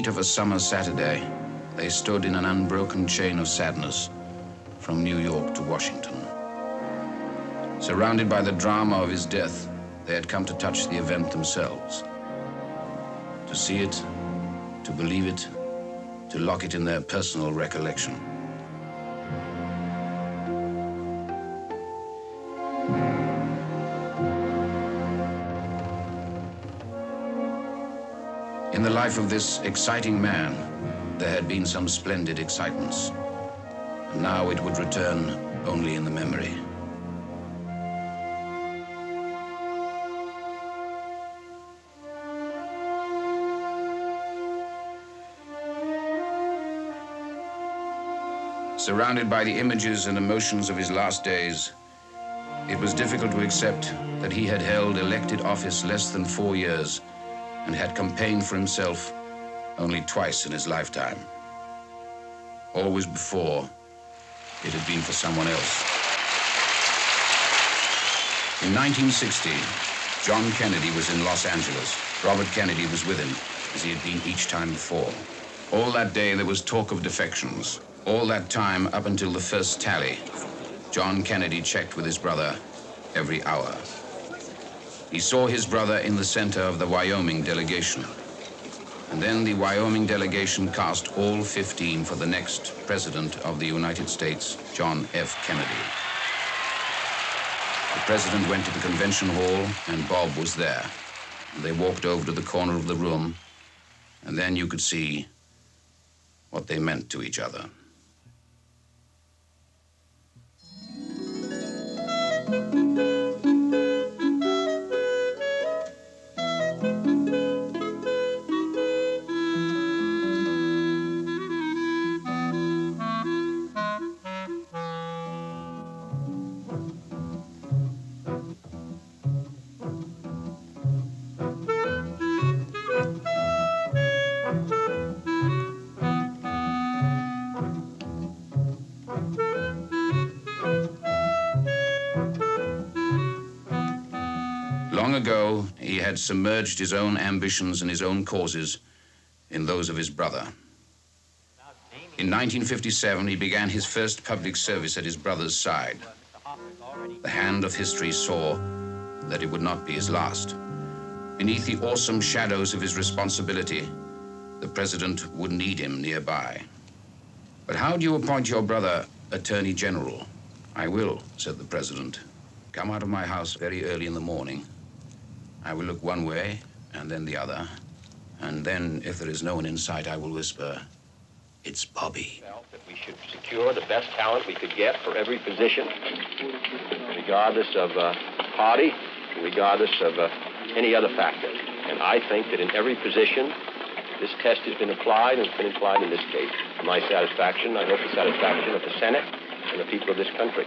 heat of a summer Saturday, they stood in an unbroken chain of sadness from New York to Washington. Surrounded by the drama of his death, they had come to touch the event themselves. To see it, to believe it, to lock it in their personal recollection. In the life of this exciting man, there had been some splendid excitements, and now it would return only in the memory. Surrounded by the images and emotions of his last days, it was difficult to accept that he had held elected office less than 4 years and had campaigned for himself only twice in his lifetime. Always before, it had been for someone else. In 1960, John Kennedy was in Los Angeles. Robert Kennedy was with him, as he had been each time before. All that day, there was talk of defections. All that time, up until the first tally, John Kennedy checked with his brother every hour. He saw his brother in the center of the Wyoming delegation. And then the Wyoming delegation cast all 15 for the next President of the United States, John F. Kennedy. The President went to the convention hall, and Bob was there. They walked over to the corner of the room, and then you could see what they meant to each other. Long ago, he had submerged his own ambitions and his own causes in those of his brother. In 1957, he began his first public service at his brother's side. The hand of history saw that it would not be his last. Beneath the awesome shadows of his responsibility, the president would need him nearby. But how do you appoint your brother Attorney General? I will, said the president. Come out of my house very early in the morning. I will look one way and then the other. And then, if there is no one in sight, I will whisper, it's Bobby. That we should secure the best talent we could get for every position, regardless of party, regardless of any other factor. And I think that in every position, this test has been applied, and it's been applied in this case. To my satisfaction, I hope the satisfaction of the Senate and the people of this country.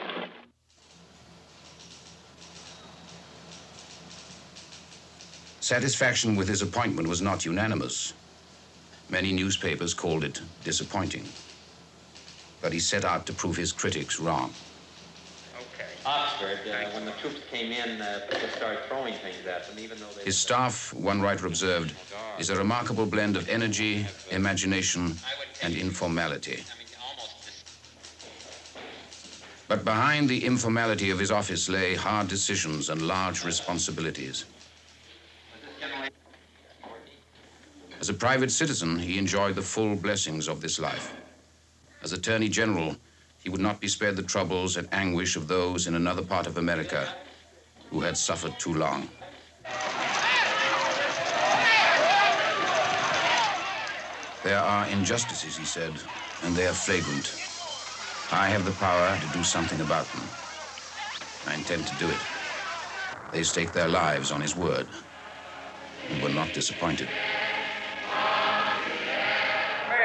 Satisfaction with his appointment was not unanimous. Many newspapers called it disappointing. But he set out to prove his critics wrong. Okay. Oxford, when the troops came in, people started throwing things at them, even though they... His staff, one writer observed, is a remarkable blend of energy, imagination, and informality. But behind the informality of his office lay hard decisions and large responsibilities. As a private citizen, he enjoyed the full blessings of this life. As Attorney General, he would not be spared the troubles and anguish of those in another part of America who had suffered too long. There are injustices, he said, and they are flagrant. I have the power to do something about them. I intend to do it. They staked their lives on his word and were not disappointed.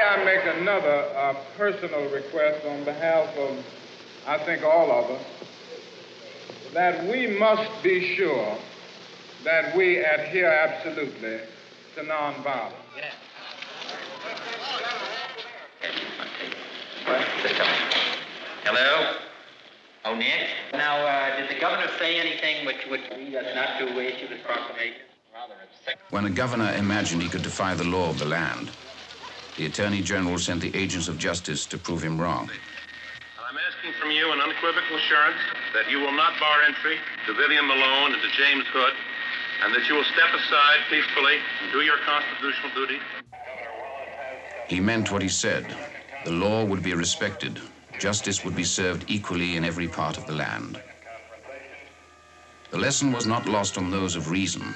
I make another personal request on behalf of, I think, all of us, that we must be sure that we adhere absolutely to nonviolence. Yeah. Hello? Oh, Nick? Now, did the governor say anything which would lead us not to issue this proclamation? When a governor imagined he could defy the law of the land, the Attorney General sent the agents of justice to prove him wrong. I'm asking from you an unequivocal assurance that you will not bar entry to Vivian Malone and to James Hood, and that you will step aside peacefully and do your constitutional duty. He meant what he said. The law would be respected. Justice would be served equally in every part of the land. The lesson was not lost on those of reason,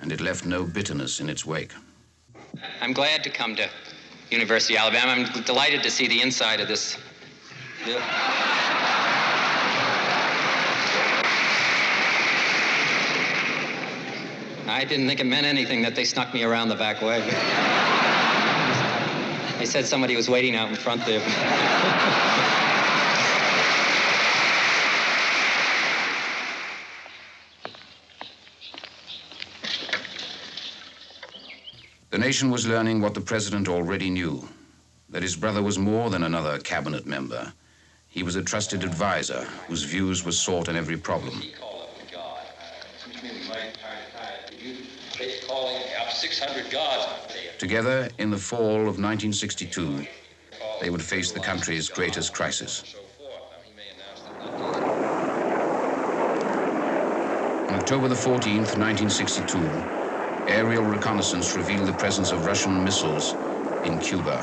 and it left no bitterness in its wake. I'm glad to come to University of Alabama. I'm delighted to see the inside of this. I didn't think it meant anything that they snuck me around the back way. They said somebody was waiting out in front there. The nation was learning what the president already knew, that his brother was more than another cabinet member. He was a trusted advisor whose views were sought in every problem. Together, in the fall of 1962, they would face the country's greatest crisis. On October the 14th, 1962, aerial reconnaissance revealed the presence of Russian missiles in Cuba.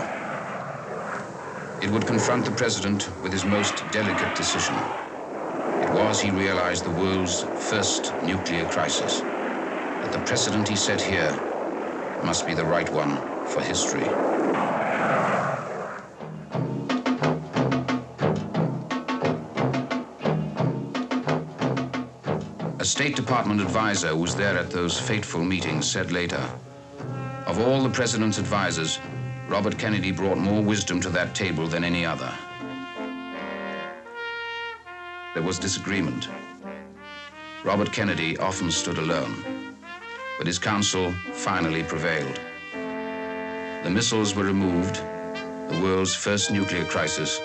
It would confront the president with his most delicate decision. It was, he realized, the world's first nuclear crisis. That the precedent he set here must be the right one for history. A State Department advisor who was there at those fateful meetings said later, "Of all the president's advisors, Robert Kennedy brought more wisdom to that table than any other." There was disagreement. Robert Kennedy often stood alone, but his counsel finally prevailed. The missiles were removed. The world's first nuclear crisis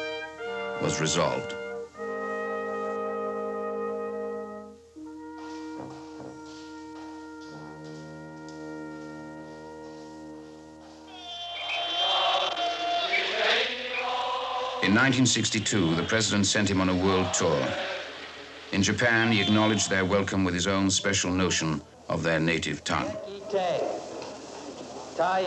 was resolved. In 1962, the president sent him on a world tour. In Japan, he acknowledged their welcome with his own special notion of their native tongue. I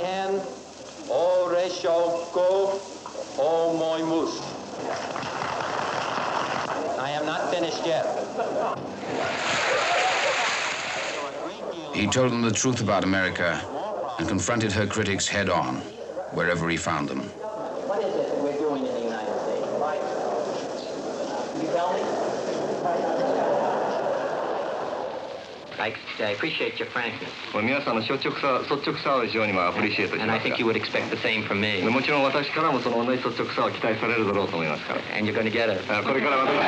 am not finished yet. He told them the truth about America and confronted her critics head on, wherever he found them. What is it that we're doing in the United States? Can you tell me? I appreciate your frankness. 皆さんの率直さを非常にアプリシエイトします。 And I think you would expect the same from me. もちろん私からもその同じ率直さを期待されるだろうと思いますから。 And you're going to get it. これから私に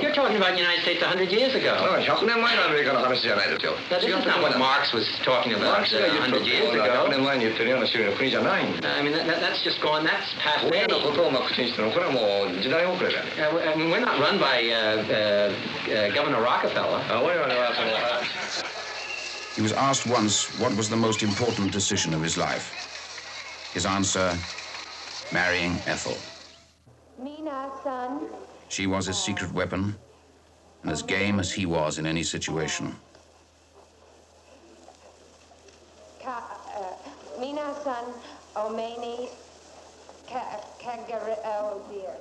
You're talking about the United States 100 years ago. 100年前のアメリカの話じゃないですよ。 Now, this is not what Marx was talking about 100 years ago. 100年前に言ってるような種類の国じゃないんで。 I mean, that's just gone, that's past こういう day. ようなことを口にしてるのこれはもう時代遅れだよ。 I mean, we're not run by Governor Rockefeller. 我々はその He was asked once what was the most important decision of his life. His answer, marrying Ethel. Mina, son. She was his secret weapon, and as game as he was in any situation. Mina, son. Omeni. Oh, dear.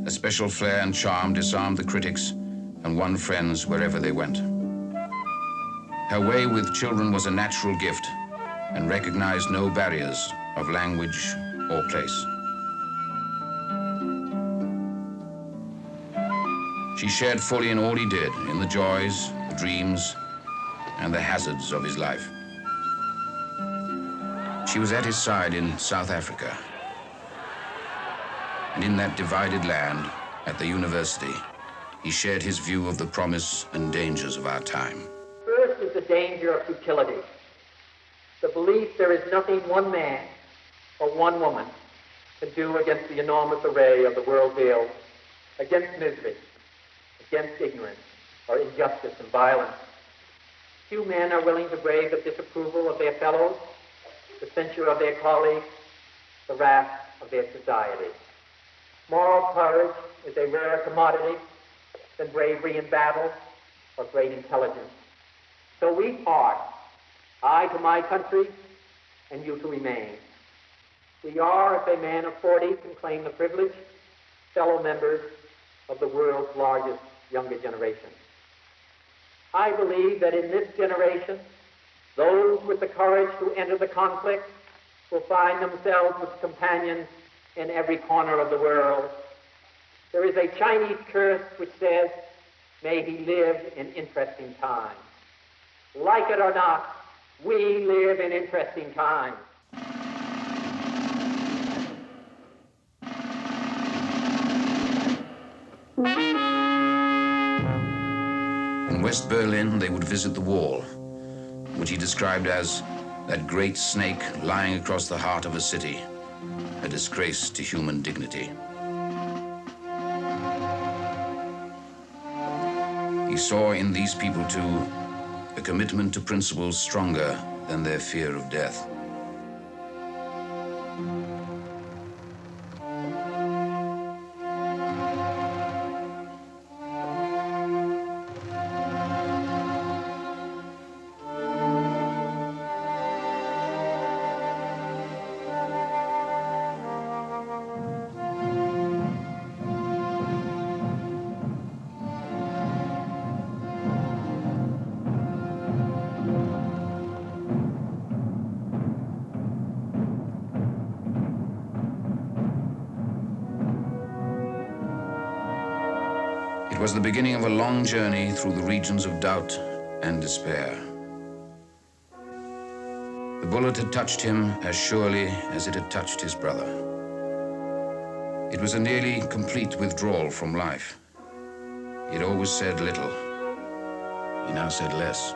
A special flair and charm disarmed the critics and won friends wherever they went. Her way with children was a natural gift and recognized no barriers of language or place. She shared fully in all he did, in the joys, the dreams, and the hazards of his life. She was at his side in South Africa. And in that divided land, at the university, he shared his view of the promise and dangers of our time. First is the danger of futility. The belief there is nothing one man or one woman can do against the enormous array of the world veils, against misery, against ignorance or injustice and violence, Few men are willing to brave the disapproval of their fellows, the censure of their colleagues, the wrath of their society. Moral courage is a rarer commodity than bravery in battle or great intelligence. So we part, I to my country, and you to remain. We are, if a man of 40 can claim the privilege, fellow members of the world's largest younger generation. I believe that in this generation, those with the courage to enter the conflict will find themselves with companions in every corner of the world. There is a Chinese curse which says, may he live in interesting times. Like it or not, we live in interesting times. In West Berlin, they would visit the wall, which he described as that great snake lying across the heart of a city, a disgrace to human dignity. He saw in these people, too, a commitment to principles stronger than their fear of death. It was the beginning of a long journey through the regions of doubt and despair. The bullet had touched him as surely as it had touched his brother. It was a nearly complete withdrawal from life. He had always said little. He now said less.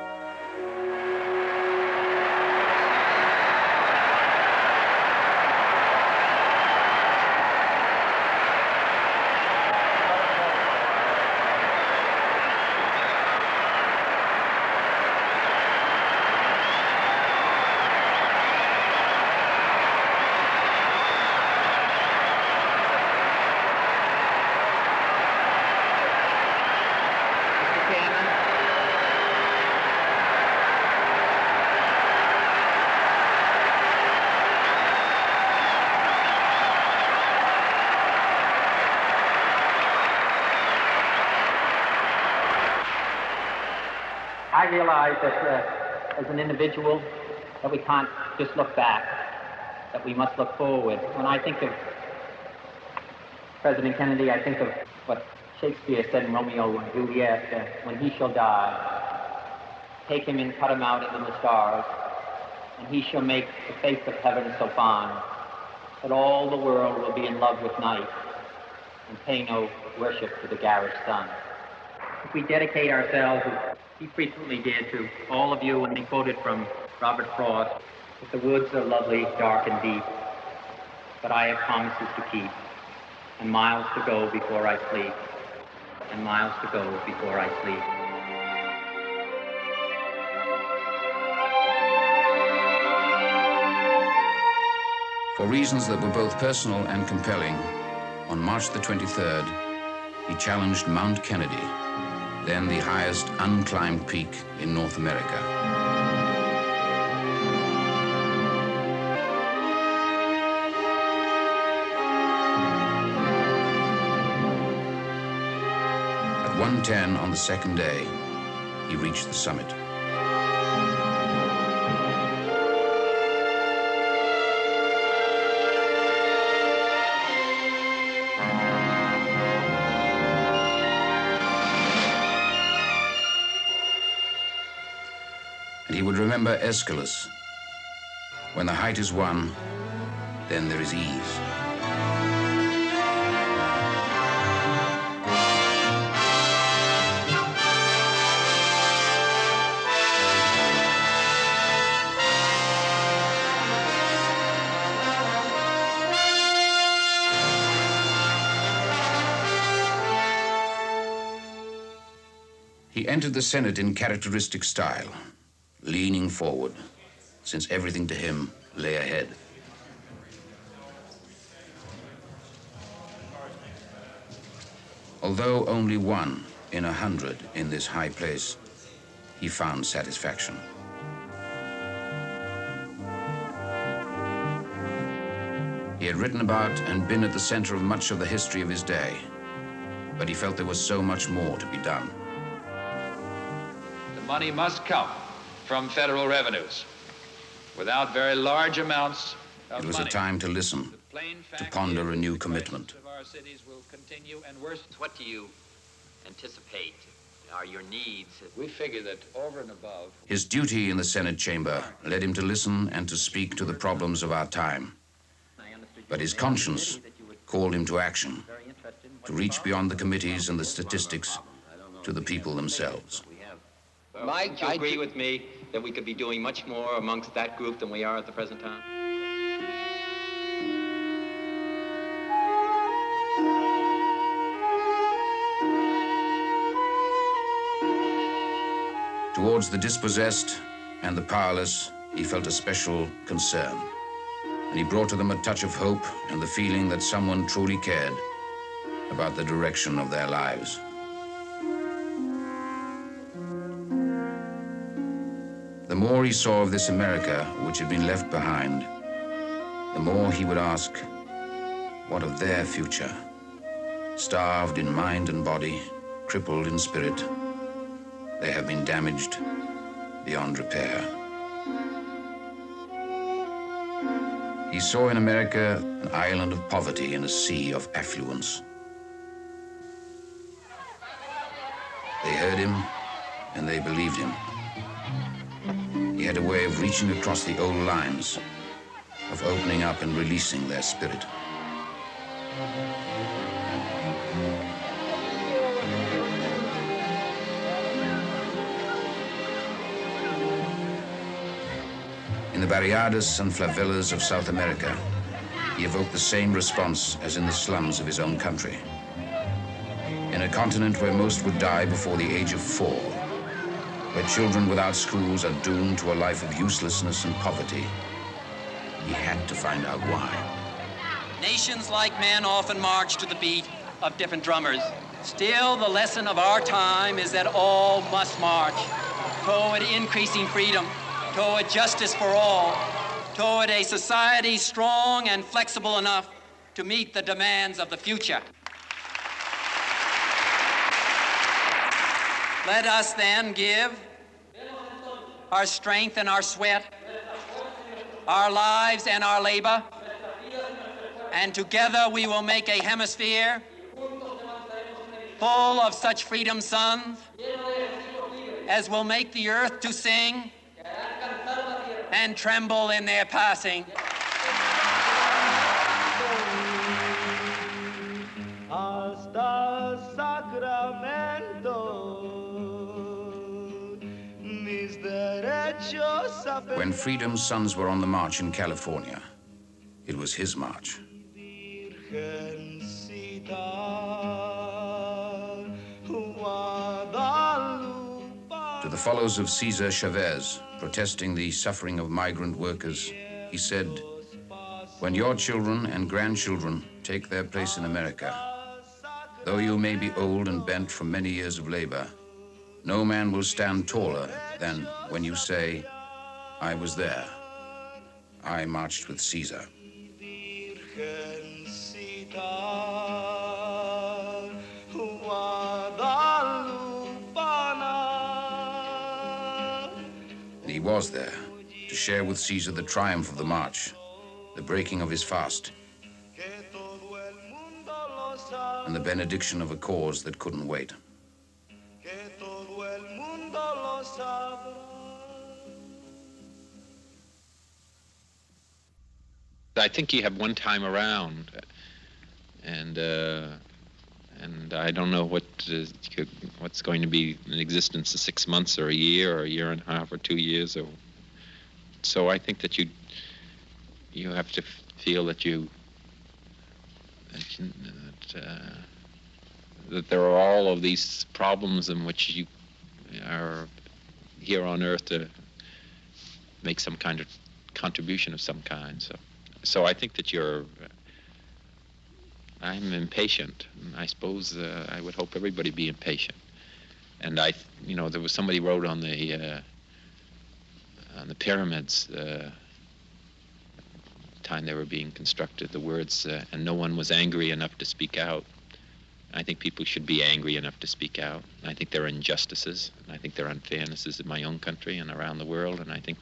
I realize that as an individual, that we can't just look back, that we must look forward. When I think of President Kennedy, I think of what Shakespeare said in Romeo and Juliet, when he shall die, take him and cut him out into the stars, and he shall make the face of heaven so fine that all the world will be in love with night and pay no worship to the garish sun. If we dedicate ourselves, as he frequently did, to all of you, and he quoted from Robert Frost, that the woods are lovely, dark and deep, but I have promises to keep, and miles to go before I sleep, and miles to go before I sleep. For reasons that were both personal and compelling, on March the 23rd, he challenged Mount Kennedy, then the highest unclimbed peak in North America. At 1:10 on the second day, he reached the summit. And he would remember Aeschylus. When the height is won, then there is ease. He entered the Senate in characteristic style, leaning forward, since everything to him lay ahead. Although only 1 in 100 in this high place, he found satisfaction. He had written about and been at the center of much of the history of his day, but he felt there was so much more to be done. The money must come from federal revenues. Without very large amounts of It was money, a time to listen, to ponder a new commitment. of our cities will continue and worsen. What do you anticipate are your needs? We figure that over and above, His duty in the Senate chamber led him to listen and to speak to the problems of our time. But his conscience called him to action, to reach beyond the committees and the statistics to the people themselves. Mike, do you agree with me that we could be doing much more amongst that group than we are at the present time? Towards the dispossessed and the powerless, he felt a special concern. And he brought to them a touch of hope and the feeling that someone truly cared about the direction of their lives. The more he saw of this America which had been left behind, the more he would ask, what of their future? Starved in mind and body, crippled in spirit, they have been damaged beyond repair. He saw in America an island of poverty in a sea of affluence. They heard him and they believed him. He had a way of reaching across the old lines, of opening up and releasing their spirit. In the barriadas and favelas of South America, he evoked the same response as in the slums of his own country. In a continent where most would die before the age of 4, where children without schools are doomed to a life of uselessness and poverty, he had to find out why. Nations like men often march to the beat of different drummers. Still, the lesson of our time is that all must march toward increasing freedom, toward justice for all, toward a society strong and flexible enough to meet the demands of the future. Let us then give our strength and our sweat, our lives and our labor, and together we will make a hemisphere full of such freedom sons as will make the earth to sing and tremble in their passing. Hasta Sacramento, mis derechos a When Freedom's sons were on the march in California, it was his march. To the followers of Cesar Chavez, protesting the suffering of migrant workers, he said, when your children and grandchildren take their place in America, though you may be old and bent from many years of labor, no man will stand taller than when you say, I was there. I marched with Caesar. And he was there to share with Caesar the triumph of the march, the breaking of his fast, and the benediction of a cause that couldn't wait. I think you have one time around, and I don't know what's going to be in existence in 6 months or a year and a half or 2 years. Or so I think that you have to feel that that there are all of these problems in which you are here on Earth to make some kind of contribution of some kind. So I think that I'm impatient, and I suppose I would hope everybody be impatient. And there was somebody wrote on the pyramids, time they were being constructed, the words, and no one was angry enough to speak out. I think people should be angry enough to speak out. I think there are injustices, and I think there are unfairnesses in my own country and around the world, and I think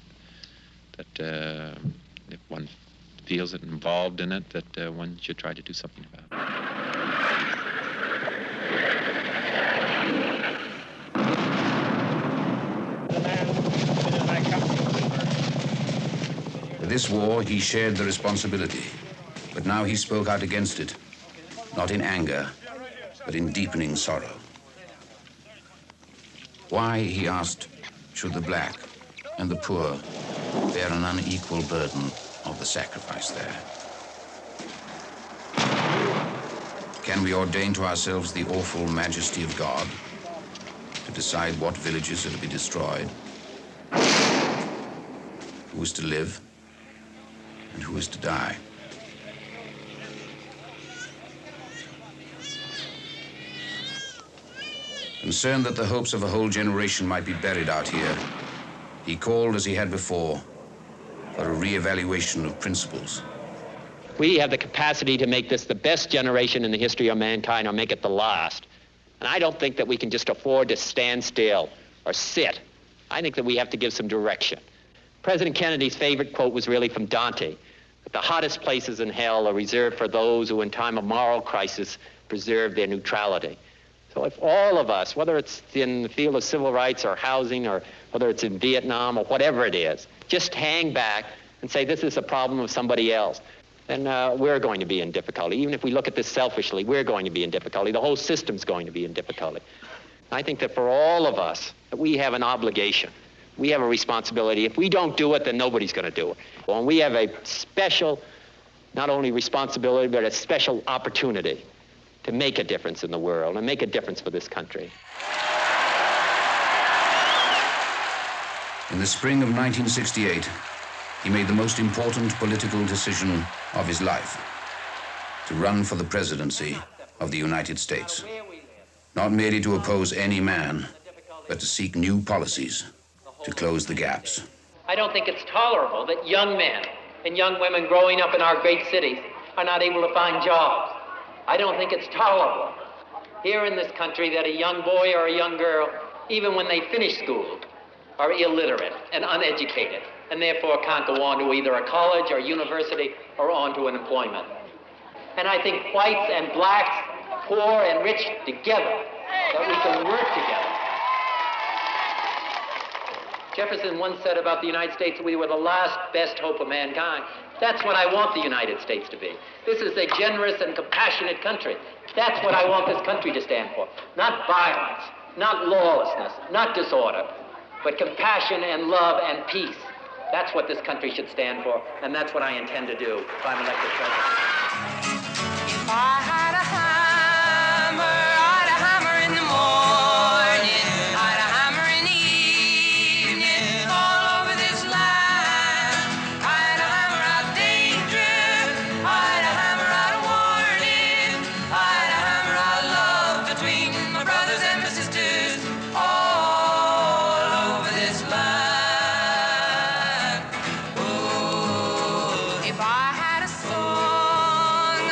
that if one feels it involved in it, that one should try to do something about it. For this war, he shared the responsibility, but now he spoke out against it, not in anger, but in deepening sorrow. Why, he asked, should the black and the poor bear an unequal burden of the sacrifice there? Can we ordain to ourselves the awful majesty of God to decide what villages are to be destroyed, who is to live, and who is to die? Concerned that the hopes of a whole generation might be buried out here, he called, as he had before, for a re-evaluation of principles. We have the capacity to make this the best generation in the history of mankind, or make it the last. And I don't think that we can just afford to stand still or sit. I think that we have to give some direction. President Kennedy's favorite quote was really from Dante, that the hottest places in hell are reserved for those who in time of moral crisis preserve their neutrality. So if all of us, whether it's in the field of civil rights or housing, or whether it's in Vietnam or whatever it is, just hang back and say this is a problem of somebody else, then we're going to be in difficulty. Even if we look at this selfishly, we're going to be in difficulty. The whole system's going to be in difficulty. I think that for all of us, that we have an obligation. We have a responsibility. If we don't do it, then nobody's going to do it. And we have a special, not only responsibility, but a special opportunity to make a difference in the world and make a difference for this country. In the spring of 1968, he made the most important political decision of his life, to run for the presidency of the United States. Not merely to oppose any man, but to seek new policies to close the gaps. I don't think it's tolerable that young men and young women growing up in our great cities are not able to find jobs. I don't think it's tolerable here in this country that a young boy or a young girl, even when they finish school, are illiterate and uneducated, and therefore can't go on to either a college or university or on to an employment. And I think whites and blacks, poor and rich together, that we can work together. Jefferson once said about the United States, we were the last best hope of mankind. That's what I want the United States to be. This is a generous and compassionate country. That's what I want this country to stand for. Not violence, not lawlessness, not disorder, but compassion and love and peace. That's what this country should stand for, and that's what I intend to do if I'm elected president. If I had a hammer, I'd a hammer in the morning, I'd a hammer in the evening, all over this land. I'd a hammer out danger, I'd a hammer out warning, I'd a hammer out love between my brothers and my sisters, all over this land. Oh, if I had a song,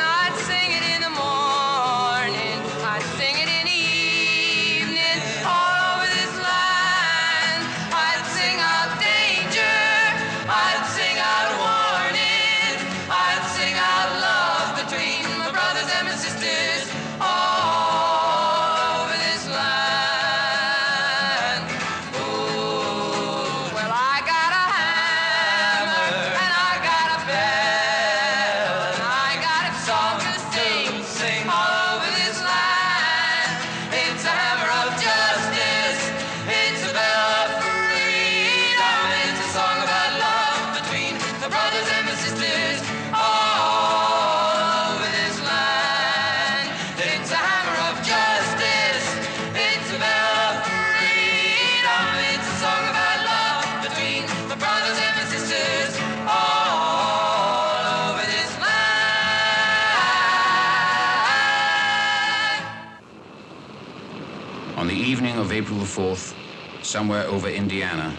April the 4th, somewhere over Indiana,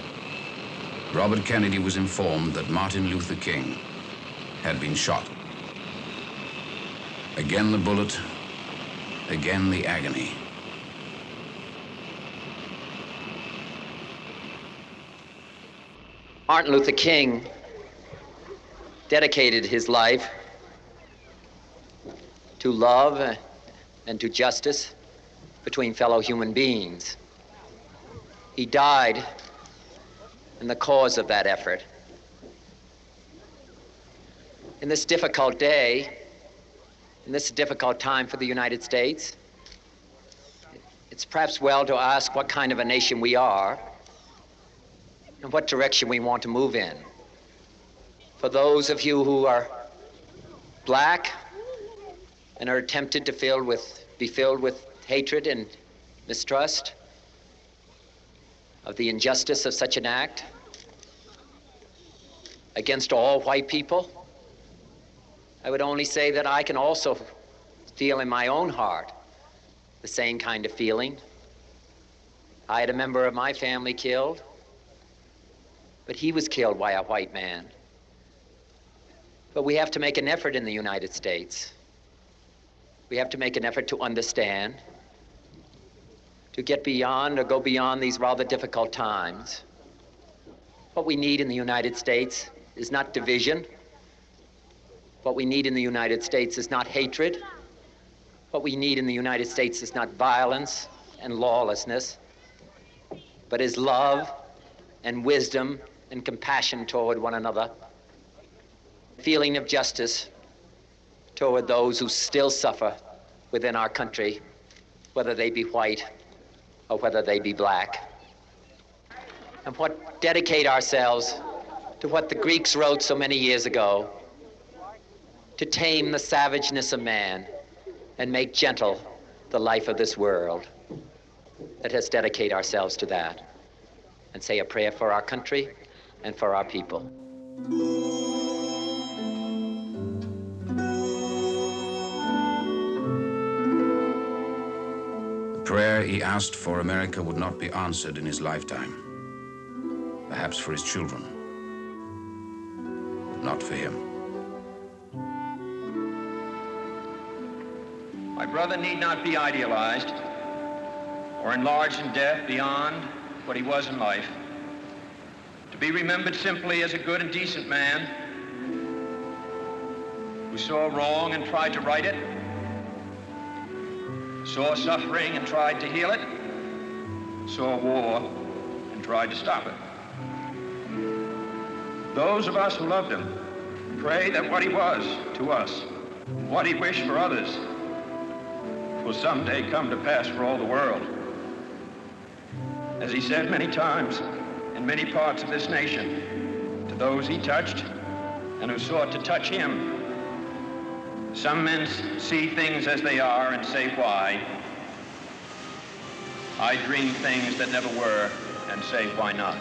Robert Kennedy was informed that Martin Luther King had been shot. Again the bullet, again the agony. Martin Luther King dedicated his life to love and to justice between fellow human beings. He died in the cause of that effort. In this difficult day, in this difficult time for the United States, it's perhaps well to ask what kind of a nation we are and what direction we want to move in. For those of you who are black and are tempted to be filled with hatred and mistrust of the injustice of such an act against all white people, I would only say that I can also feel in my own heart the same kind of feeling. I had a member of my family killed, but he was killed by a white man. But we have to make an effort in the United States. We have to make an effort to understand, to get beyond or go beyond these rather difficult times. What we need in the United States is not division. What we need in the United States is not hatred. What we need in the United States is not violence and lawlessness, but is love and wisdom and compassion toward one another, feeling of justice toward those who still suffer within our country, whether they be white or whether they be black. And dedicate ourselves to what the Greeks wrote so many years ago, to tame the savageness of man and make gentle the life of this world. Let us dedicate ourselves to that and say a prayer for our country and for our people. The prayer he asked for America would not be answered in his lifetime. Perhaps for his children, but not for him. My brother need not be idealized or enlarged in death beyond what he was in life. To be remembered simply as a good and decent man who saw wrong and tried to right it, saw suffering and tried to heal it, saw war and tried to stop it. Those of us who loved him pray that what he was to us, what he wished for others, will someday come to pass for all the world. As he said many times in many parts of this nation, to those he touched and who sought to touch him, some men see things as they are and say, why? I dream things that never were and say, why not?